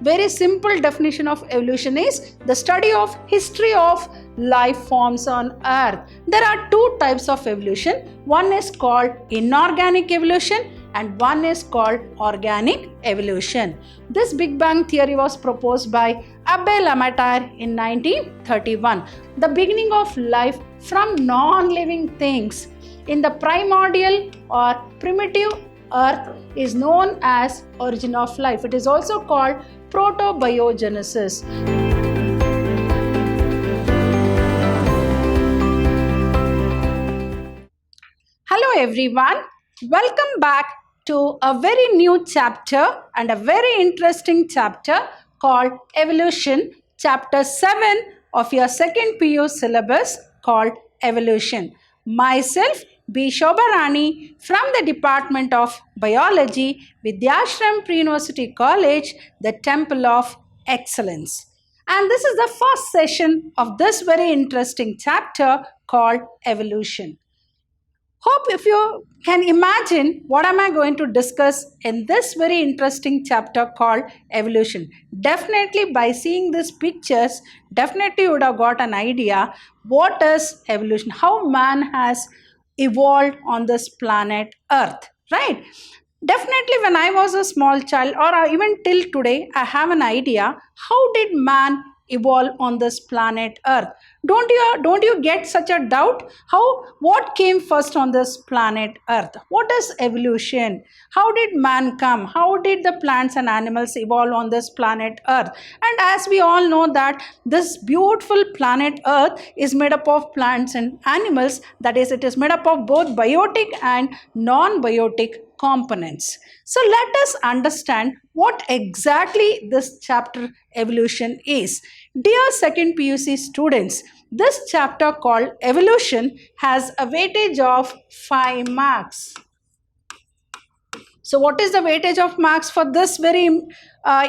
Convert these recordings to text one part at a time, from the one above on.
Very simple definition of evolution is the study of history of life forms on earth. There are two types of evolution. One is called inorganic evolution and one is called organic evolution. This Big Bang theory was proposed by Abbe Lamater in 1931. The beginning of life from non-living things in the primordial or primitive earth is known as origin of life. It is also called protobiogenesis. Hello everyone, welcome back to a very new chapter and a very interesting chapter called Evolution, chapter 7 of your second PU syllabus called Evolution. Myself, B. Shobharani from the Department of Biology, Vidyashram Pre-University College, the Temple of Excellence. And this is the first session of this very interesting chapter called Evolution. Hope if you can imagine what am I going to discuss in this very interesting chapter called evolution. Definitely by seeing these pictures, definitely you would have got an idea what is evolution, how man has evolved on this planet Earth, right? Definitely when I was a small child or even till today, I have an idea how did man evolve on this planet Earth. Don't you get such a doubt? What came first on this planet Earth? What is evolution? How did man come? How did the plants and animals evolve on this planet Earth? And as we all know that this beautiful planet Earth is made up of plants and animals, that is, it is made up of both biotic and non-biotic components. So let us understand what exactly this chapter evolution is. Dear second PUC students, this chapter called evolution has a weightage of 5 marks. So what is the weightage of marks for this very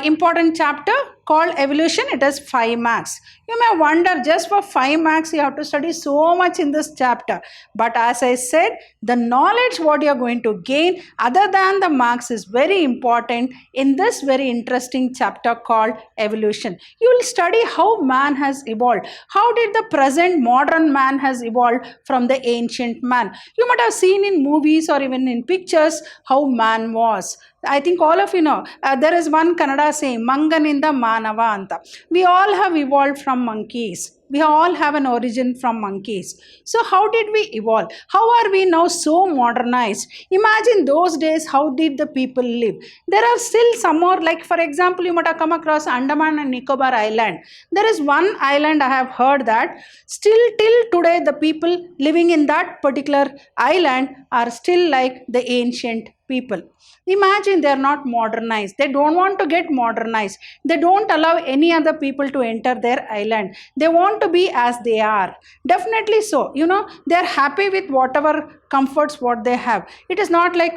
important chapter called evolution? It is 5 marks. You may wonder, just for 5 marks you have to study so much in this chapter. But as I said, the knowledge what you are going to gain other than the marks is very important in this very interesting chapter called evolution. You will study how man has evolved. How did the present modern man has evolved from the ancient man? You might have seen in movies or even in pictures how man was. I think all of you know, there is one Kannada saying, Manganinda Manava Anta. We all have evolved from monkeys. We all have an origin from monkeys. So how did we evolve? How are we now so modernized? Imagine those days, how did the people live? There are still some more, like for example, you might have come across Andaman and Nicobar Island. There is one island I have heard that still till today the people living in that particular island are still like the ancient people. Imagine they are not modernized. They don't want to get modernized. They don't allow any other people to enter their island. They want to be as they are. Definitely so. You know, they are happy with whatever comforts what they have. It is not like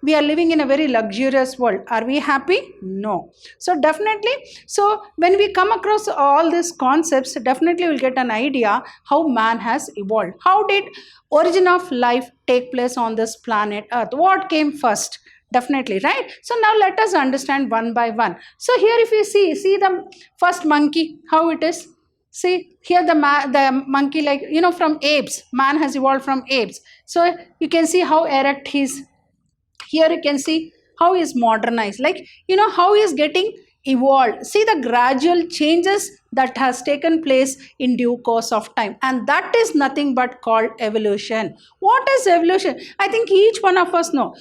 we are living in a very luxurious world. Are we happy? No. So definitely, so when we come across all these concepts, definitely we'll get an idea how man has evolved. How did origin of life take place on this planet Earth? What came first? Definitely, right? So now let us understand one by one. So here if you see the first monkey, how it is. See here the monkey, like, you know, from apes. Man has evolved from apes. So you can see how erect he is. Here you can see how he is modernized. Like, you know, how he is getting evolved. See the gradual changes that has taken place in due course of time, and that is nothing but called evolution. What is evolution? I think each one of us know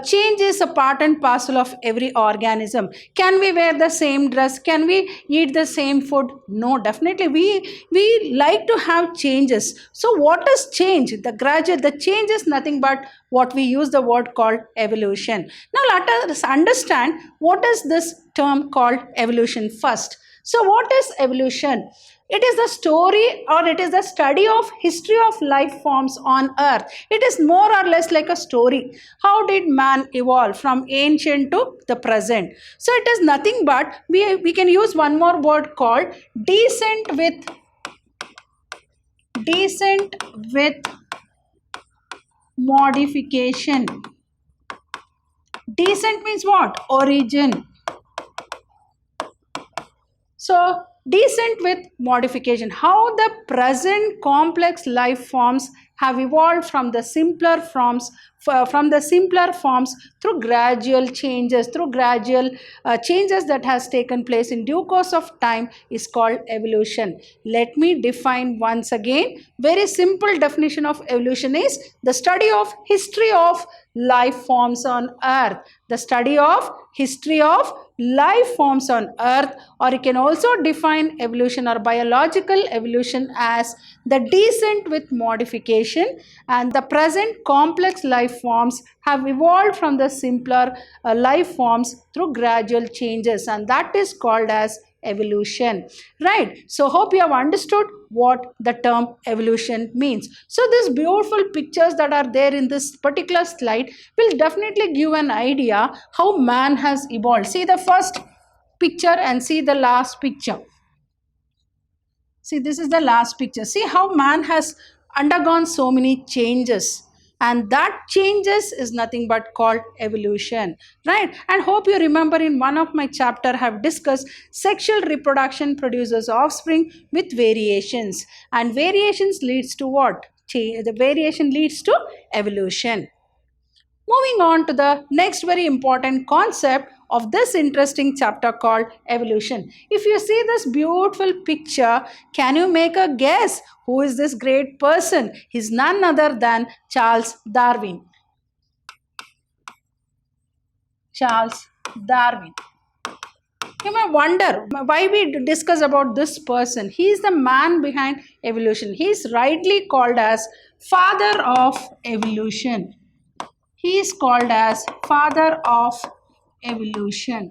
change is a part and parcel of every organism. Can we wear the same dress? Can we eat the same food? No, definitely we like to have changes. So what is change? The change is nothing but what we use the word called evolution. Now let us understand what is this term called evolution first. So what is evolution? It is the story, or it is the study of history of life forms on earth. It is more or less like a story. How did man evolve from ancient to the present? So it is nothing but, we can use one more word called descent with modification. Descent means what? Origin. So, descent with modification. How the present complex life forms have evolved from the simpler forms through gradual changes that has taken place in due course of time is called evolution. Let me define once again. Very simple definition of evolution is the study of history of life forms on earth. The study of history of life forms on earth, or you can also define evolution or biological evolution as the descent with modification, and the present complex life forms have evolved from the simpler life forms through gradual changes, and that is called as evolution. Right? So hope you have understood what the term evolution means. So these beautiful pictures that are there in this particular slide will definitely give an idea how man has evolved. See the first picture and see the last picture. See, this is the last picture. See how man has undergone so many changes, and that changes is nothing but called evolution, right? And hope you remember in one of my chapter have discussed sexual reproduction produces offspring with variations, and variations leads to what? The variation leads to evolution. Moving on to the next very important concept of this interesting chapter called evolution. If you see this beautiful picture, can you make a guess who is this great person? He's none other than Charles Darwin. Charles Darwin. You may wonder why we discuss about this person. He is the man behind evolution. He is rightly called as father of evolution. He is called as father of evolution.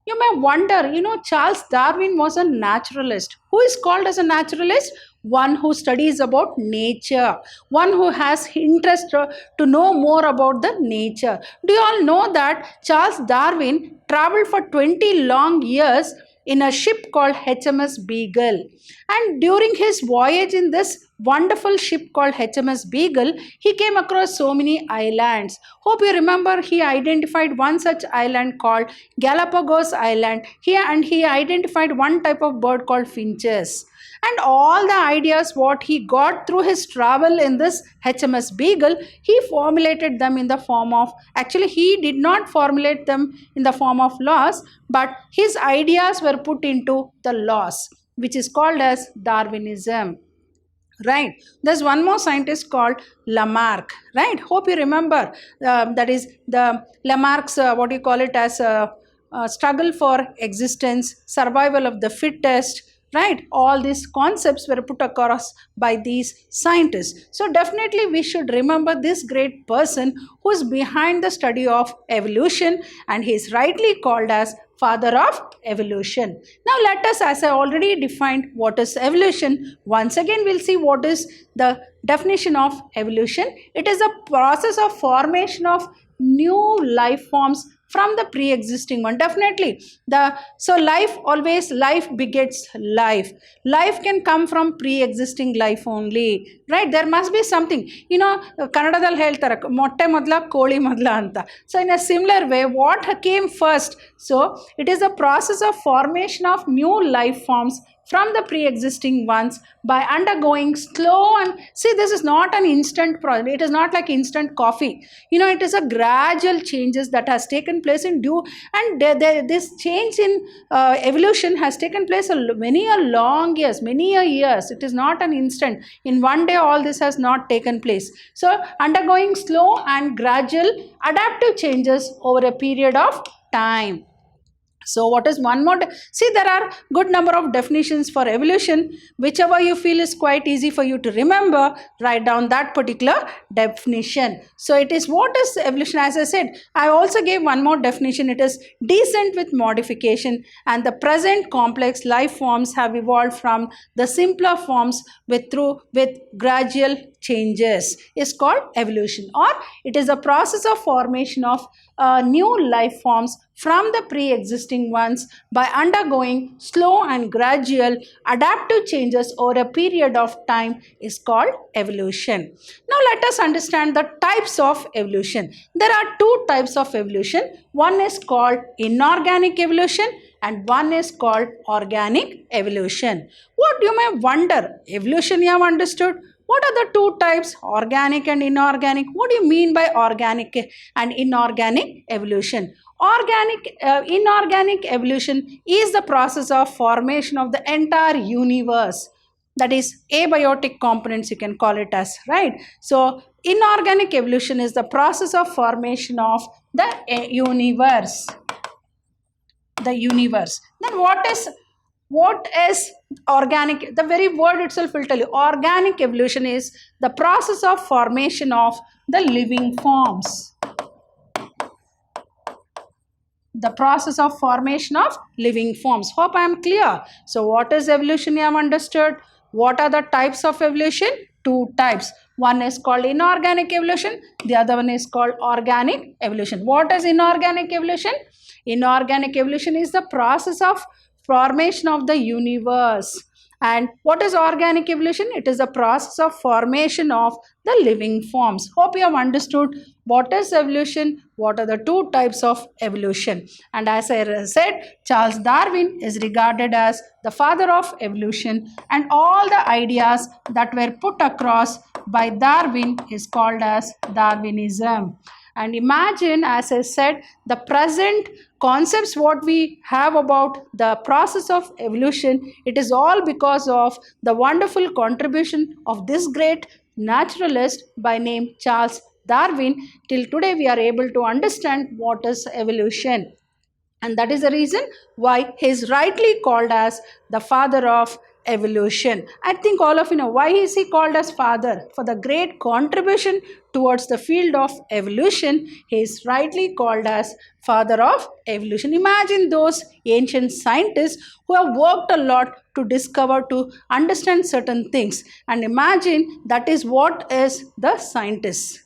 You may wonder, Charles Darwin was a naturalist. Who is called as a naturalist? One who studies about nature, one who has interest to know more about the nature. Do you all know that Charles Darwin traveled for 20 long years in a ship called HMS Beagle, and during his voyage in this wonderful ship called HMS Beagle, he came across so many islands. Hope you remember he identified one such island called Galapagos Island. He identified one type of bird called finches. And all the ideas what he got through his travel in this HMS Beagle, he formulated them in the form of, actually he did not formulate them in the form of laws, but his ideas were put into the laws, which is called as Darwinism. Right? There's one more scientist called Lamarck. Right? Hope you remember. That is the Lamarck's, what you call it as struggle for existence, survival of the fittest. Right? All these concepts were put across by these scientists. So definitely we should remember this great person who is behind the study of evolution, and he is rightly called as father of evolution. Now let us, as I already defined what is evolution, once again we'll see what is the definition of evolution. It is a process of formation of new life forms from the pre-existing one. Definitely so life begets life. Life can come from pre-existing life only, right? There must be something, kannadadalli heltare motte modla koli modla anta. So in a similar way, what came first? So it is a process of formation of new life forms from the pre-existing ones by undergoing slow, and see, this is not an instant process. It is not like instant coffee. It is a gradual changes that has taken place in due, and this change in evolution has taken place many long years, many years. It is not an instant. In one day all this has not taken place. So undergoing slow and gradual adaptive changes over a period of time. So what is one more? See, there are good number of definitions for evolution. Whichever you feel is quite easy for you to remember, write down that particular definition. So it is, what is evolution? As I said, I also gave one more definition. It is descent with modification, and the present complex life forms have evolved from the simpler forms with gradual changes is called evolution, or it is a process of formation of new life forms from the pre-existing ones by undergoing slow and gradual adaptive changes over a period of time is called evolution. Now let us understand the types of evolution. There are two types of evolution. One is called inorganic evolution and one is called organic evolution. What you may wonder, evolution you have understood. What are the two types, organic and inorganic? What do you mean by organic and inorganic evolution? Inorganic evolution is the process of formation of the entire universe. That is abiotic components, you can call it as, right? So inorganic evolution is the process of formation of the universe. Then what is organic? The very word itself will tell you. Organic evolution is the process of formation of the living forms. The process of formation of living forms. Hope I am clear. So what is evolution? You have understood. What are the types of evolution? Two types. One is called inorganic evolution. The other one is called organic evolution. What is inorganic evolution? Inorganic evolution is the process of formation of the universe. And what is organic evolution? It is the process of formation of the living forms. Hope you have understood what is evolution, what are the two types of evolution. And as I said, Charles Darwin is regarded as the father of evolution, and all the ideas that were put across by Darwin is called as Darwinism. And imagine, as I said, the present concepts what we have about the process of evolution, it is all because of the wonderful contribution of this great naturalist by name Charles Darwin. Till today we are able to understand what is evolution. And that is the reason why he is rightly called as the father of evolution. I think all of you know why is he called as father. For the great contribution towards the field of evolution, he is rightly called as father of evolution. Imagine those ancient scientists who have worked a lot to discover, to understand certain things, and imagine that is what is the scientist.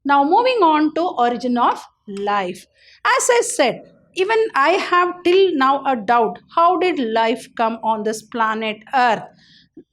Now moving on to origin of life. As I said, even I have till now a doubt, how did life come on this planet Earth?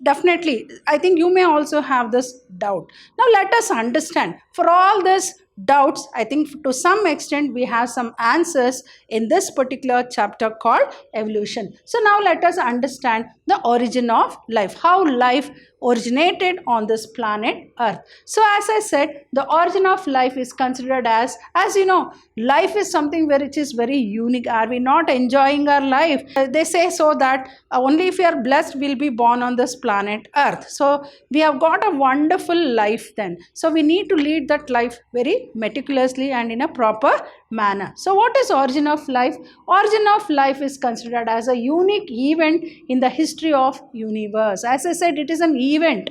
Definitely, I think you may also have this doubt. Now let us understand. For all this doubts, I think to some extent we have some answers in this particular chapter called evolution. So now let us understand the origin of life, how life originated on this planet Earth. So as I said, the origin of life is considered as you know, life is something which is very unique. Are we not enjoying our life? They say so that only if we are blessed we'll be born on this planet Earth. So we have got a wonderful life then. So we need to lead that life very meticulously and in a proper manner. So what is origin of life? Origin of life is considered as a unique event in the history of universe. As I said, it is an event.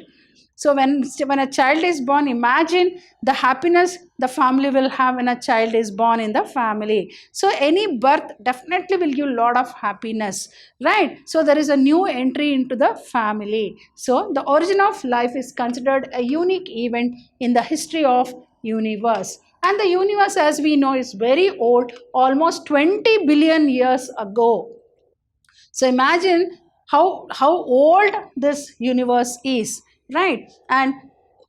So when a child is born, imagine the happiness the family will have when a child is born in the family. So any birth definitely will give a lot of happiness, right? So there is a new entry into the family. So the origin of life is considered a unique event in the history of universe. And the universe, as we know, is very old, almost 20 billion years ago. So imagine how old this universe is, right? And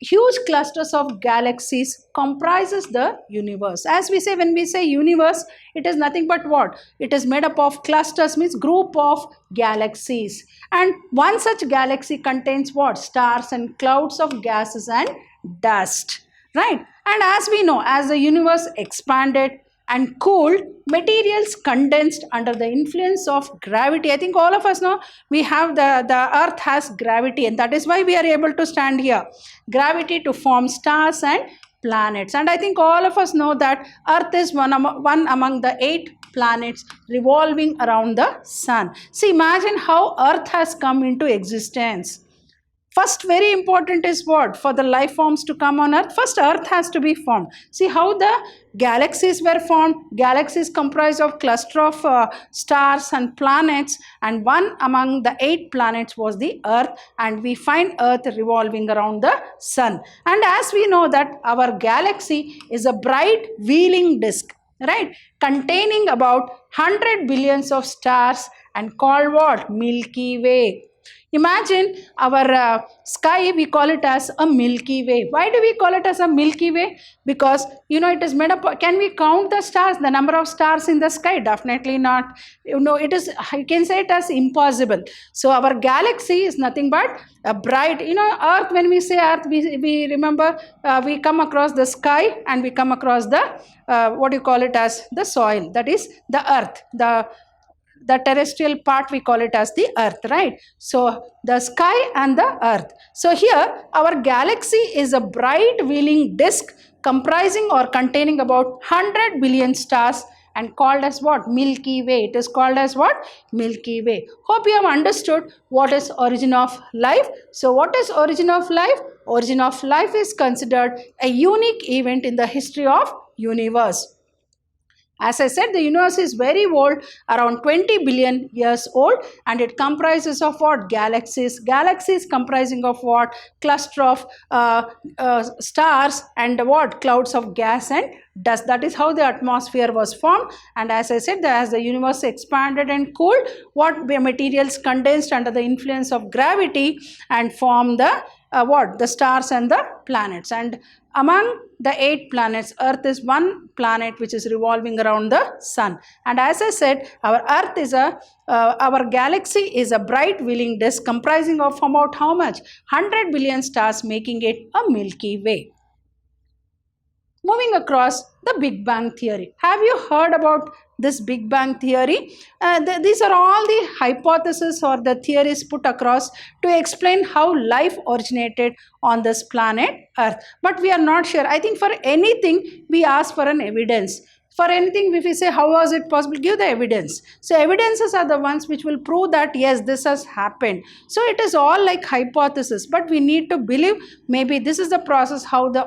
huge clusters of galaxies comprises the universe. As we say, when we say universe, it is nothing but what? It is made up of clusters, means group of galaxies. And one such galaxy contains what? Stars and clouds of gases and dust, right? And as we know, as the universe expanded and cooled, materials condensed under the influence of gravity. I think all of us know we have the earth has gravity, and that is why we are able to stand here. Gravity to form stars and planets. And I think all of us know that earth is one among the 8 planets revolving around the sun. See, imagine how earth has come into existence. First, very important is what? For the life forms to come on earth, first earth has to be formed. See how the galaxies were formed. Galaxies comprised of cluster of stars and planets, and one among the 8 planets was the earth, and we find earth revolving around the sun. And as we know that our galaxy is a bright wheeling disk, right, containing about 100 billions of stars and called what? Milky Way. Imagine our sky, we call it as a Milky Way. Why do we call it as a Milky Way? Because it is made up. Can we count the stars, the number of stars in the sky? Definitely not. It is, I can say it as impossible. So our galaxy is nothing but a bright, Earth. When we say Earth, we remember, we come across the sky and we come across the what you call it as the soil, that is the earth, the terrestrial part, we call it as the earth, right? So the sky and the earth. So here our galaxy is a bright wheeling disk comprising or containing about 100 billion stars and called as what? Milky Way. It is called as what? Milky Way. Hope you have understood what is origin of life. So what is origin of life? Origin of life is considered a unique event in the history of universe. As I said, the universe is very old, around 20 billion years old, and it comprises of what? Galaxies. Galaxies comprising of what? Cluster of stars and what? Clouds of gas and dust. That is how the atmosphere was formed. And as I said, as the universe expanded and cooled, what materials condensed under the influence of gravity and formed the the stars and the planets. And among the 8 planets, Earth is one planet which is revolving around the sun. And as I said, our Earth is our galaxy is a bright wheeling disk comprising of about how much? 100 billion stars, making it a Milky Way. Moving across the Big Bang Theory. Have you heard about this Big Bang Theory? These are all the hypotheses or the theories put across to explain how life originated on this planet Earth. But we are not sure. I think for anything we ask for an evidence. For anything, if we say, how was it possible? Give the evidence. So evidences are the ones which will prove that yes, this has happened. So it is all like hypothesis, but we need to believe maybe this is the process how the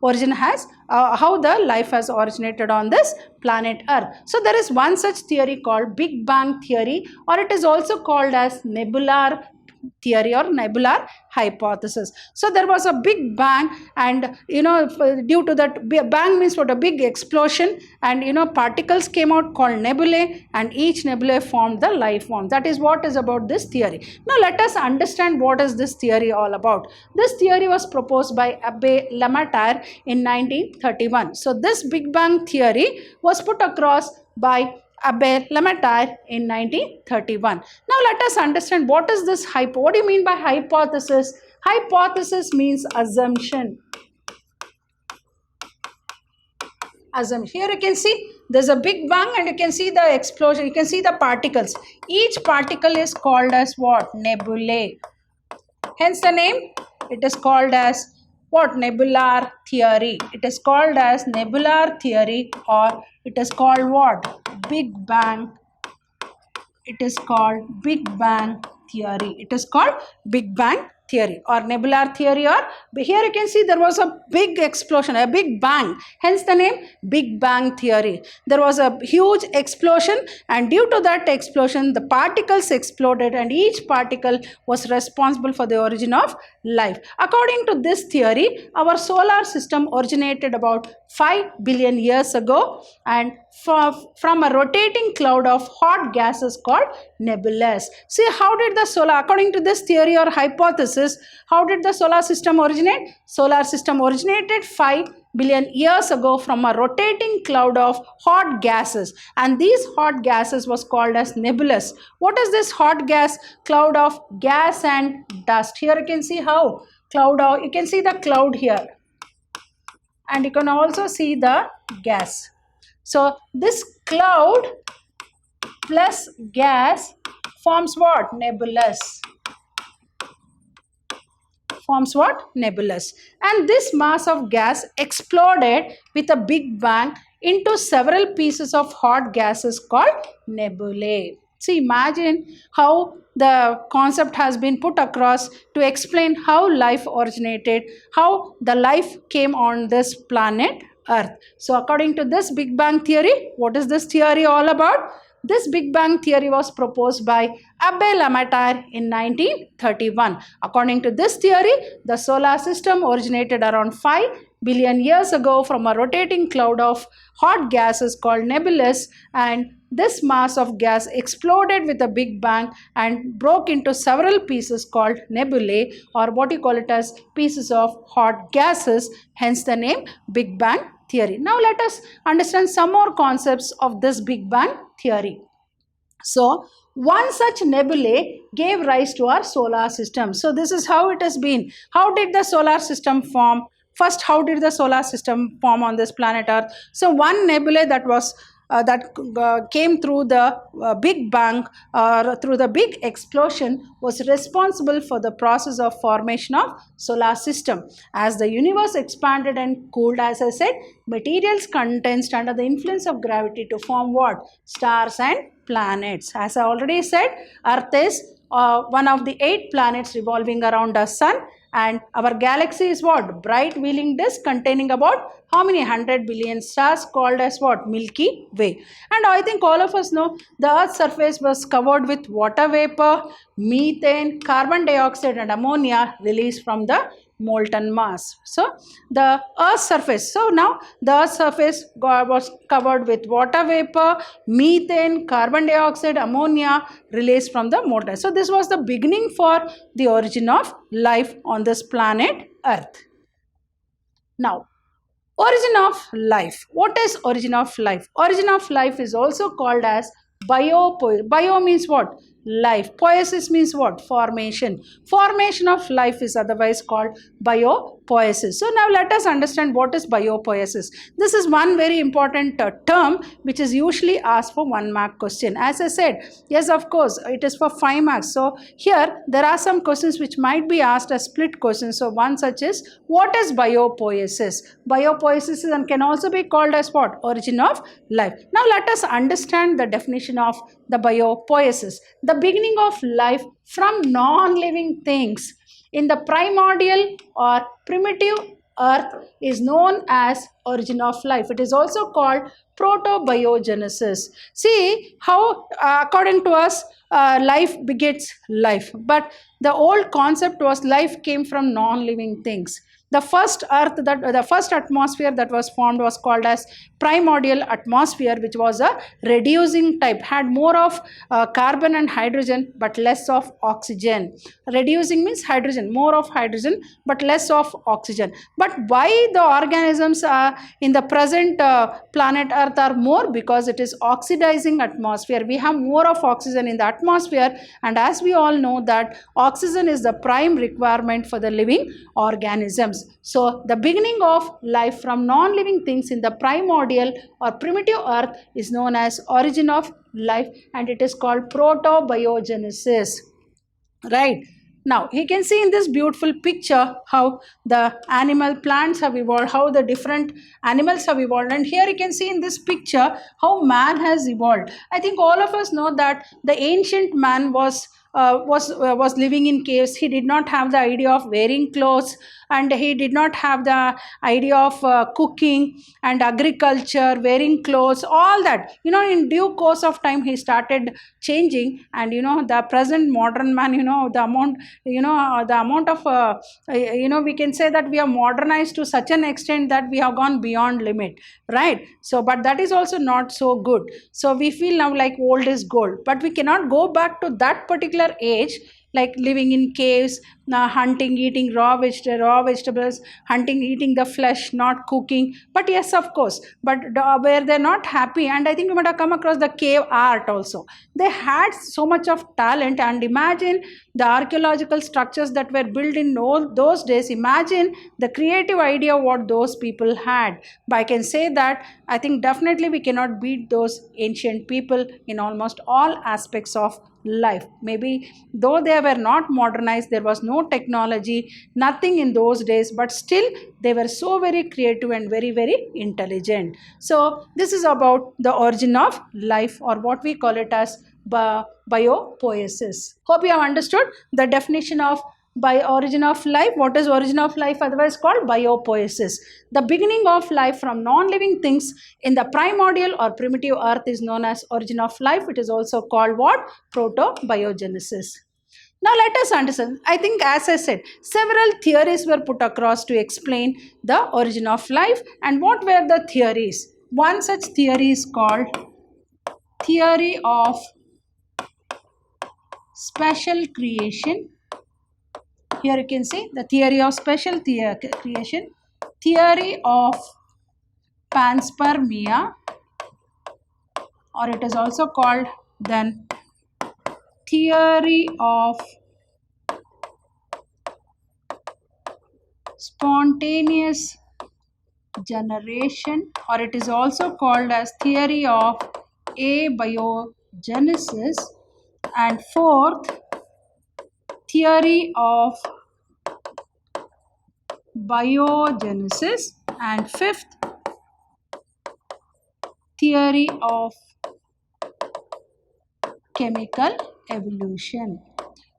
origin has, how the life has originated on this planet Earth. So there is one such theory called Big Bang Theory, or it is also called as nebular theory or nebular hypothesis. So there was a big bang, and due to that bang means what? A big explosion, and particles came out called nebulae, and each nebulae formed the life form. That is what is about this theory. Now let us understand what is this theory all about. This theory was proposed by Abbe Lemaître in 1931. So this Big Bang theory was put across by Abbe Lemaître in 1931. Now let us understand what is this what do you mean by hypothesis? Hypothesis means assumption. Here you can see there's a big bang and you can see the explosion. You can see the particles. Each particle is called as what? Nebulae. Hence the name. It is called as what? Nebular theory. It is called as nebular theory, or it is called what? Big Bang. It is called Big Bang theory. It is called Big Bang theory or nebular theory, or here you can see there was a big explosion, a big bang, hence the name Big Bang theory. There was a huge explosion, and due to that explosion the particles exploded, and each particle was responsible for the origin of life. According to this theory, our solar system originated about 5 billion years ago, and from a rotating cloud of hot gases called nebulas. See, how did the solar, according to this theory or hypothesis, how did the solar system originate? Solar system originated 5 billion years ago from a rotating cloud of hot gases, and these hot gases was called as nebulous. What is this hot gas? Cloud of gas and dust. Here you can see how cloud of, you can see the cloud here, and you can also see the gas. So this cloud plus gas forms what? Nebulous. Forms what? Nebulous. And this mass of gas exploded with a big bang into several pieces of hot gases called nebulae. See, imagine how the concept has been put across to explain how life originated, how the life came on this planet Earth. So according to this Big Bang theory, what is this theory all about? This Big Bang theory was proposed by Abbe Lemaître in 1931. According to this theory, the solar system originated around 5 billion years ago from a rotating cloud of hot gases called nebulous, and this mass of gas exploded with a big bang and broke into several pieces called nebulae, or what you call it as pieces of hot gases, hence the name Big Bang theory. Now let us understand some more concepts of this Big Bang theory. So, one such nebulae gave rise to our solar system. So, this is how it has been. How did the solar system form? First, how did the solar system form on this planet Earth? So, one nebulae that came through the Big Bang or through the big explosion was responsible for the process of formation of solar system. As the universe expanded and cooled, as I said, materials condensed under the influence of gravity to form what? Stars and planets. As I already said, Earth is one of the 8 planets revolving around our sun, and our galaxy is what? Bright wheeling disk containing about how many 100 billion stars, called as what? Milky Way. And I think all of us know the Earth's surface was covered with water vapor, methane, carbon dioxide and ammonia released from the molten mass. So the Earth's surface, so now the Earth's surface was covered with water vapor, methane, carbon dioxide, ammonia released from the molten. So this was the beginning for the origin of life on this planet Earth. Now, origin of life. What is origin of life? Origin of life is also called as bio. Bio means what? Life. Poiesis means what? Formation. Formation of life is otherwise called biopoiesis. So now let us understand what is biopoiesis. This is one very important term which is usually asked for 1 mark question. As I said, yes, of course, it is for 5 marks. So here there are some questions which might be asked as split questions. So one such is, what is biopoiesis? Biopoiesis and can also be called as what? Origin of life. Now let us understand the definition of the biopoiesis. The beginning of life from non-living things in the primordial or primitive earth is known as origin of life. It is also called protobiogenesis. See how according to us life begets life, but the old concept was life came from non-living things. The first atmosphere that was formed was called as primordial atmosphere, which was a reducing type, had more of carbon and hydrogen but less of oxygen. Reducing means hydrogen, more of hydrogen but less of oxygen. But why the organisms in the present planet Earth are more? Because it is oxidizing atmosphere. We have more of oxygen in the atmosphere, and as we all know that oxygen is the prime requirement for the living organisms. So the beginning of life from non-living things in the primordial or primitive earth is known as origin of life, and it is called protobiogenesis. Right. Now, you can see in this beautiful picture how the animal plants have evolved, how the different animals have evolved. And here you can see in this picture how man has evolved. I think all of us know that the ancient man was living in caves. He did not have the idea of wearing clothes, and he did not have the idea of cooking and agriculture, wearing clothes, all that. In due course of time, he started changing, and the present modern man, the amount of we can say that we are modernized to such an extent that we have gone beyond limit, right? So, but that is also not so good. So we feel now like old is gold, but we cannot go back to that particular age, like living in caves, hunting, eating raw vegetables, hunting, eating the flesh, not cooking. But yes, of course, but where they're not happy. And I think you might have come across the cave art also. They had so much of talent, and imagine the archaeological structures that were built in those days. Imagine the creative idea what those people had. But I can say that I think definitely we cannot beat those ancient people in almost all aspects of life. Maybe though they were not modernized, there was no technology, nothing in those days, but still they were so very creative and very, very intelligent. So this is about the origin of life, or what we call it as biopoiesis. Hope you have understood the definition of by origin of life. What is origin of life? Otherwise called biopoiesis. The beginning of life from non-living things in the primordial or primitive earth is known as origin of life. It is also called what? Protobiogenesis. Now let us understand. I think, as I said, several theories were put across to explain the origin of life. And what were the theories? One such theory is called theory of special creation. Here you can see the theory of special creation, theory of panspermia, or it is also called then theory of spontaneous generation, or it is also called as theory of abiogenesis, and fourth, theory of biogenesis, and fifth, theory of chemical evolution.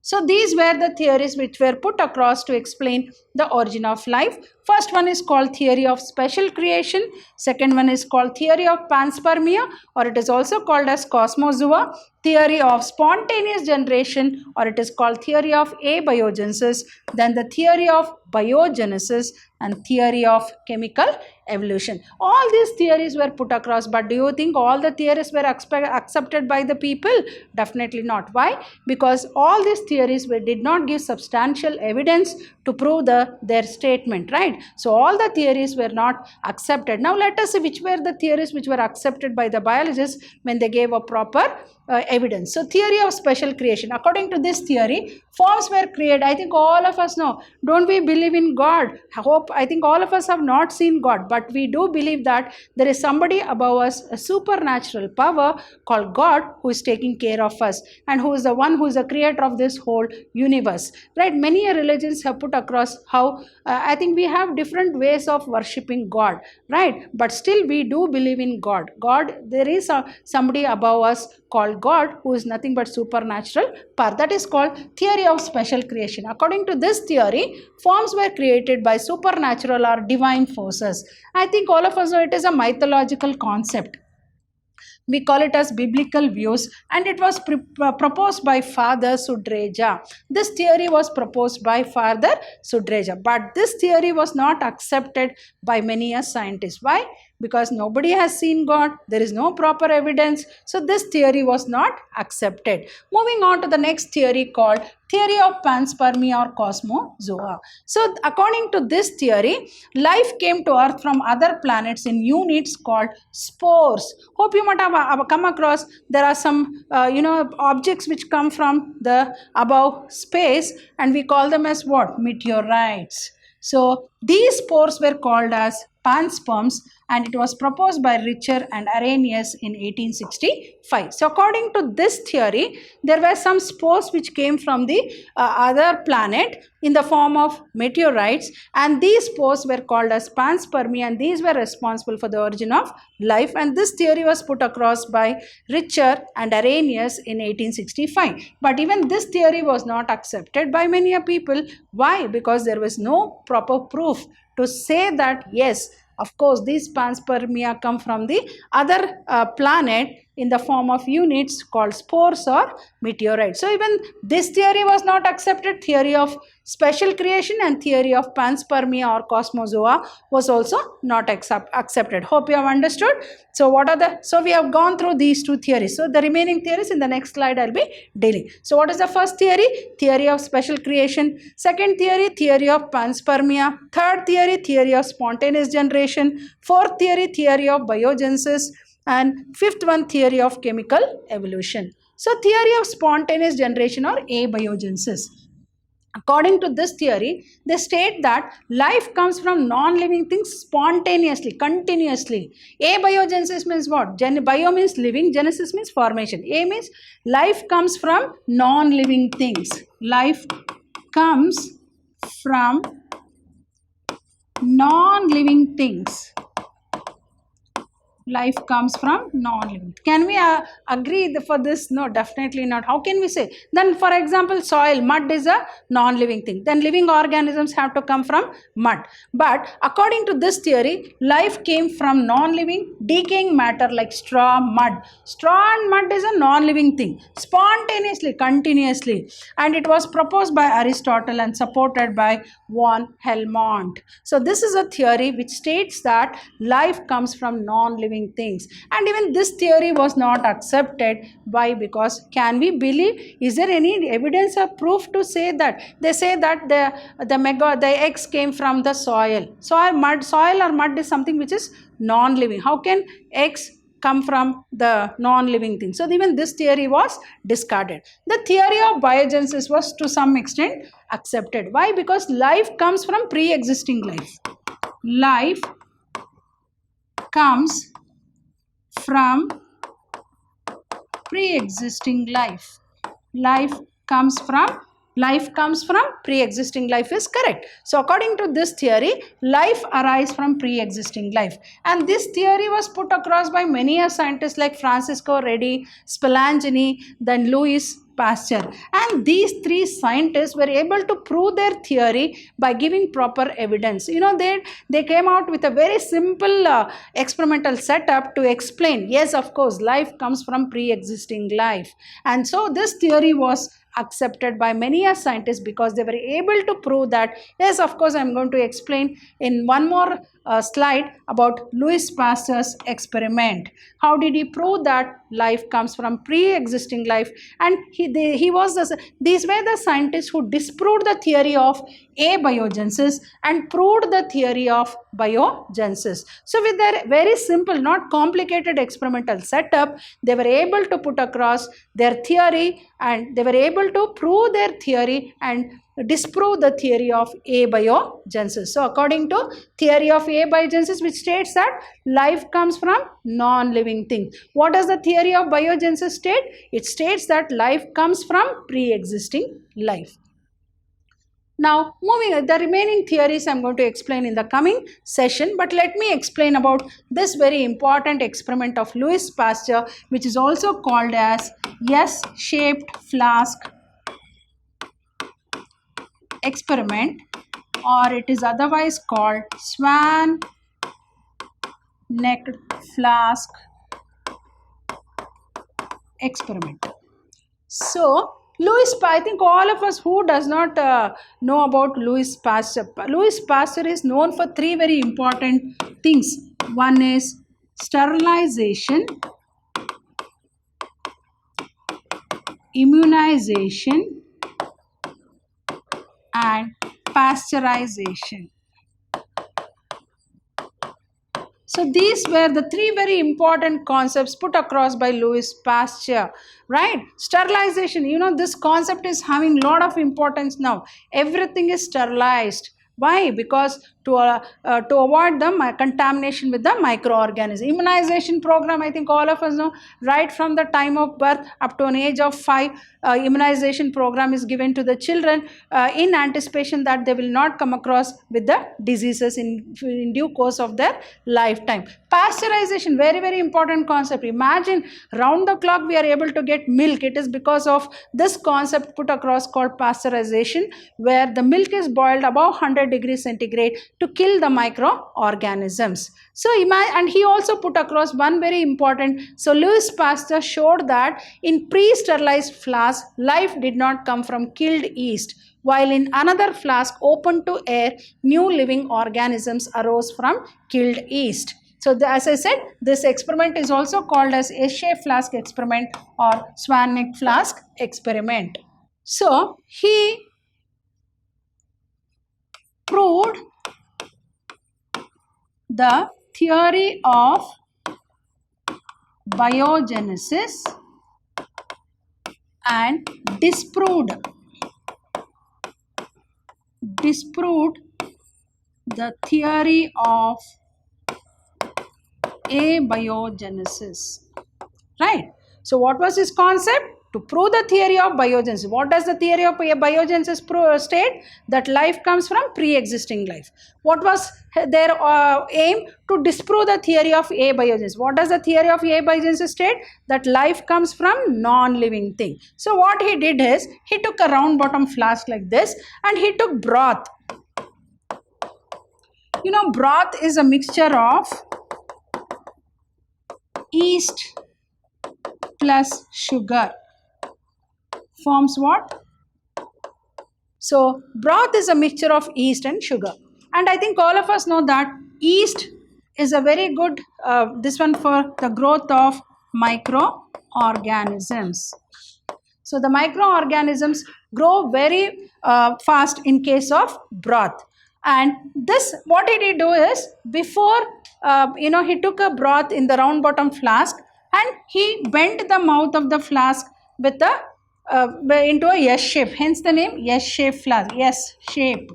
So these were the theories which were put across to explain the origin of life. First one is called theory of special creation. Second one is called theory of panspermia, or it is also called as cosmozoa. Theory of spontaneous generation, or it is called theory of abiogenesis. Then the theory of biogenesis and theory of chemical evolution. All these theories were put across, but do you think all the theories were accepted by the people? Definitely not. Why? Because all these theories did not give substantial evidence to prove their statement, right? So all the theories were not accepted. Now let us see which were the theories which were accepted by the biologists when they gave a proper evidence. So theory of special creation. According to this theory, forms were created. I think all of us know. Don't we believe in God? I think all of us have not seen God, but we do believe that there is somebody above us, a supernatural power called God, who is taking care of us and who is the one who is the creator of this whole universe, right? Many religions have put across how I think we have different ways of worshipping God, right? But still we do believe in God. There is somebody above us called God, who is nothing but supernatural power. That is called theory of special creation. According to this theory, forms were created by supernatural or divine forces. I think all of us know it is a mythological concept. We call it as biblical views, and it was proposed by Father Sudreja. This theory was proposed by Father Sudreja, but this theory was not accepted by many scientists. Why? Because nobody has seen God, there is no proper evidence, so this theory was not accepted. Moving on to the next theory called theory of panspermia or cosmozoa. So according to this theory, life came to earth from other planets in units called spores. Hope you might have come across, there are some objects which come from the above space, and we call them as what? Meteorites. So these spores were called as pansperms, and it was proposed by Richter and Arrhenius in 1865. So according to this theory, there were some spores which came from the other planet in the form of meteorites, and these spores were called as panspermia, and these were responsible for the origin of life, and this theory was put across by Richter and Arrhenius in 1865. But even this theory was not accepted by many people. Why? Because there was no proper proof to say that yes, of course, these panspermia come from the other planet in the form of units called spores or meteorites. So even this theory was not accepted. Theory of special creation and theory of panspermia or cosmozoa was also not accepted. Hope you have understood. So we have gone through these two theories. So the remaining theories in the next slide I'll be dealing. So what is the first theory? Theory of special creation. Second theory, theory of panspermia. Third theory, theory of spontaneous generation. Fourth theory, theory of biogenesis. And fifth one, theory of chemical evolution. So theory of spontaneous generation or abiogenesis. According to this theory, they state that life comes from non-living things spontaneously, continuously. Abiogenesis means what? Bio means living, genesis means formation. A means life comes from non-living things. Life comes from non-living things. Life comes from non-living. Can we agree for this? No, definitely not. How can we say? Then for example, soil, mud is a non-living thing. Then living organisms have to come from mud. But according to this theory, life came from non-living decaying matter like straw, mud. Straw and mud is a non-living thing, spontaneously, continuously. And it was proposed by Aristotle and supported by von Helmont. So this is a theory which states that life comes from non-living non-living things. And even this theory was not accepted. Why? Because can we believe, is there any evidence or proof to say that? They say that the eggs came from the soil. Soil or mud is something which is non-living. How can eggs come from the non-living thing? So even this theory was discarded. The theory of biogenesis was to some extent accepted. Why? Because life comes from pre-existing life. Life comes from pre-existing life. Life comes from pre-existing life is correct. So according to this theory, life arises from pre-existing life. And this theory was put across by many scientists like Francisco Redi, Spallanzani, then Louis Pasteur. And these three scientists were able to prove their theory by giving proper evidence. They came out with a very simple experimental setup to explain, yes, of course, life comes from pre-existing life. And so this theory was accepted by many scientists because they were able to prove that, yes, of course, I'm going to explain in one more slide about Louis Pasteur's experiment. How did he prove that life comes from pre-existing life? And these were the scientists who disproved the theory of abiogenesis and proved the theory of biogenesis. So with their very simple, not complicated experimental setup, they were able to put across their theory, and they were able to prove their theory and disprove the theory of abiogenesis. So according to theory of abiogenesis, which states that life comes from non-living things. What does the theory of biogenesis state? It states that life comes from pre-existing life. Now, moving the remaining theories I'm going to explain in the coming session, but let me explain about this very important experiment of Louis Pasteur, which is also called as S-shaped flask experiment, or it is otherwise called swan-necked flask experiment. So I think all of us who does not know about Louis Pasteur. Louis Pasteur is known for three very important things. One is sterilization, immunization, and pasteurization. So these were the three very important concepts put across by Louis Pasteur, right? Sterilization, this concept is having a lot of importance now. Everything is sterilized. Why? Because to avoid the contamination with the microorganism. Immunization program, I think all of us know, right from the time of birth up to an age of 5, immunization program is given to the children in anticipation that they will not come across with the diseases in due course of their lifetime. Pasteurization, very, very important concept. Imagine round the clock we are able to get milk. It is because of this concept put across called pasteurization, where the milk is boiled above 100 degrees centigrade to kill the microorganisms. So and he also put across one very important. So Louis Pasteur showed that in pre-sterilized flask, life did not come from killed yeast, while in another flask open to air, new living organisms arose from killed yeast. So as I said, this experiment is also called as S-shaped flask experiment or swan-neck flask experiment. So he proved the theory of biogenesis and disproved the theory of abiogenesis, right? So what was his concept? To prove the theory of biogenesis. What does the theory of biogenesis state? That life comes from pre-existing life. What was their aim? To disprove the theory of abiogenesis. What does the theory of abiogenesis state? That life comes from non-living thing. So what he did is, he took a round bottom flask like this and he took broth. Broth is a mixture of yeast plus sugar. Forms what? So broth is a mixture of yeast and sugar. And I think all of us know that yeast is a very good, this one for the growth of microorganisms. So the microorganisms grow very fast in case of broth. And this, what did he do is, before, he took a broth in the round bottom flask and he bent the mouth of the flask with a into a S shape. Hence the name S shape flask. S shape.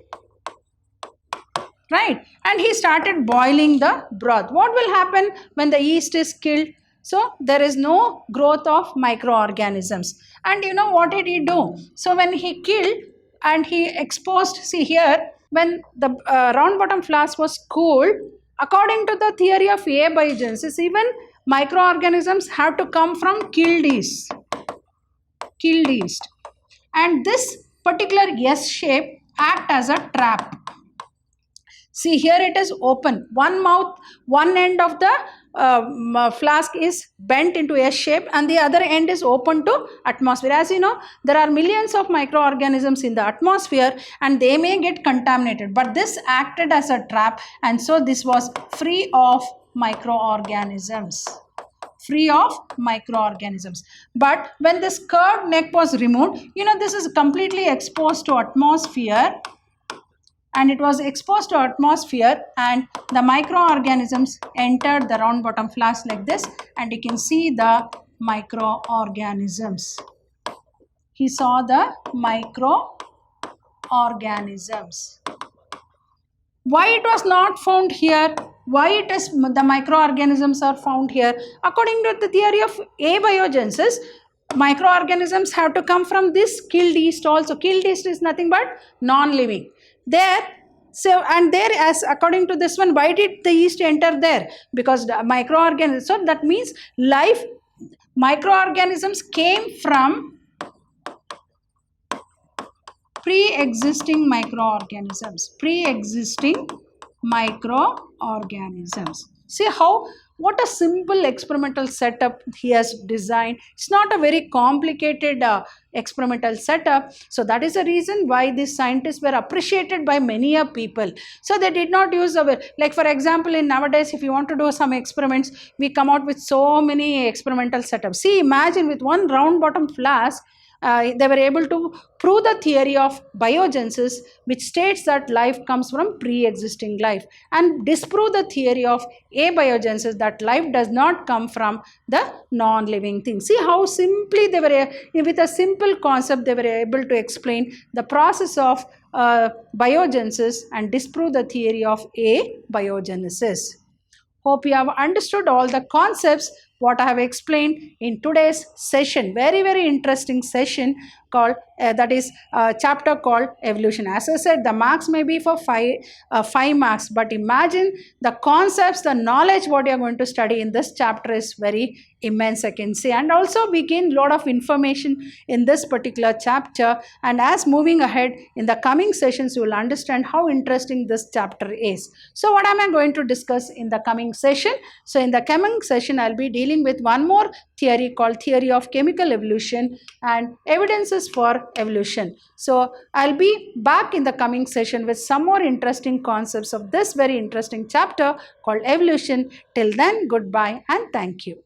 Right? And he started boiling the broth. What will happen when the yeast is killed? So there is no growth of microorganisms. And you know what did he do? So when he killed and he exposed, see here, when the round bottom flask was cooled, according to the theory of abiogenesis, even microorganisms have to come from killed yeast. Killed yeast. And this particular S shape act as a trap. See here it is open. One mouth, one end of the flask is bent into S shape and the other end is open to atmosphere. As you know, there are millions of microorganisms in the atmosphere and they may get contaminated. But this acted as a trap and so this was free of microorganisms. Free of microorganisms. But when this curved neck was removed, this is completely exposed to atmosphere. And it was exposed to atmosphere and the microorganisms entered the round bottom flask like this and you can see the microorganisms. He saw the microorganisms. Why it was not found here? Why it is the microorganisms are found here? According to the theory of abiogenesis, microorganisms have to come from this killed yeast also. Killed yeast is nothing but non-living. There, so and there, as according to this one, why did the yeast enter there? Because the microorganisms, so that means life, microorganisms came from pre-existing microorganisms. Pre-existing microorganisms. See how, what a simple experimental setup he has designed. It's not a very complicated experimental setup. So that is the reason why these scientists were appreciated by many people. So they did not use like for example in nowadays if you want to do some experiments, we come out with so many experimental setups. See, imagine with one round bottom flask, they were able to prove the theory of biogenesis, which states that life comes from pre-existing life, and disprove the theory of abiogenesis, that life does not come from the non-living things. See how simply they were, with a simple concept, they were able to explain the process of biogenesis and disprove the theory of abiogenesis. Hope you have understood all the concepts what I have explained in today's session. Very, very interesting session called, that is chapter called evolution. As I said, the marks may be for 5 marks, but imagine the concepts, the knowledge what you are going to study in this chapter is very immense, I can say. And also we gain a lot of information in this particular chapter, and as moving ahead in the coming sessions you will understand how interesting this chapter is. So what am I going to discuss in the coming session? So in the coming session I will be dealing with one more theory called theory of chemical evolution and evidences for evolution. So I'll be back in the coming session with some more interesting concepts of this very interesting chapter called evolution. Till then, goodbye and thank you.